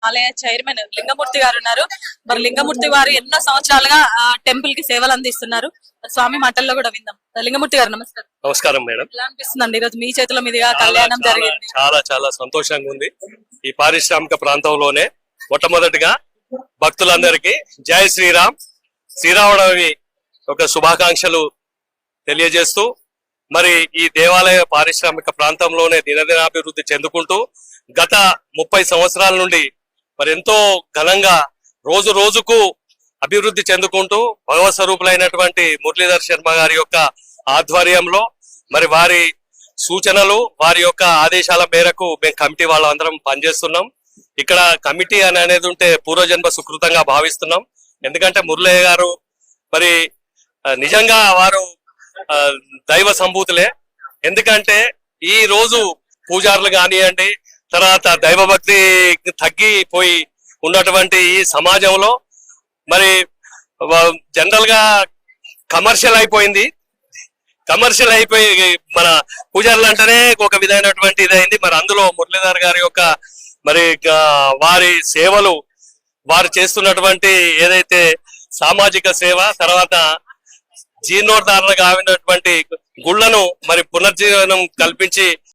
ఆలయ చైర్మన్ లింగమూర్తి గారు ఉన్నారు. మరి లింగమూర్తి వారు ఎన్నో సంవత్సరాలుగా టెంపుల్ కి సేవలు అందిస్తున్నారు. స్వామి మాటల్లో కూడా విందాం. లింగమూర్తి గారు నమస్కారం. నమస్కారం మేడం. ఎలా అనిపిస్తుందండి ఈరోజు మీ చేతుల మీదుగా కళ్యాణం జరిగింది? చాలా చాలా సంతోషంగా ఉంది. ఈ పారిశ్రామిక ప్రాంతంలోనే మొట్టమొదటిగా భక్తులందరికీ జై శ్రీరామ్, శ్రీరామనవమి ఒక శుభాకాంక్షలు తెలియజేస్తూ, మరి ఈ దేవాలయ పారిశ్రామిక ప్రాంతంలోనే దినదినాభివృద్ధి చెందుకుంటూ గత 30 సంవత్సరాల నుండి మరి ఎంతో ఘనంగా రోజు రోజుకు అభివృద్ధి చెందుకుంటూ భగవత్ స్వరూపులైనటువంటి మురళీధర్ శర్మ గారి యొక్క ఆధ్వర్యంలో మరి వారి సూచనలు, వారి యొక్క ఆదేశాల మేరకు మేము కమిటీ వాళ్ళందరం పనిచేస్తున్నాం. ఇక్కడ కమిటీ అనేది ఉంటే పూర్వజన్మ సుకృతంగా భావిస్తున్నాం. ఎందుకంటే మురళయ్య గారు మరి నిజంగా వారు దైవ సంభూతులే. ఎందుకంటే ఈ రోజు పూజారులు కానివ్వండి, తర్వాత దైవభక్తి తగ్గిపోయి ఉన్నటువంటి ఈ సమాజంలో మరి జనరల్ గా కమర్షియల్ అయిపోయింది. కమర్షియల్ అయిపోయి మన పూజారులు అంటేనే ఒక విధమైనటువంటి ఇదైంది. మరి అందులో మురళీధర్ గారి యొక్క మరి వారి సేవలు, వారు చేస్తున్నటువంటి ఏదైతే సామాజిక సేవ, తర్వాత జీర్ణోద్ధారణ కావినటువంటి గుళ్లను మరి పునర్జీవనం కల్పించి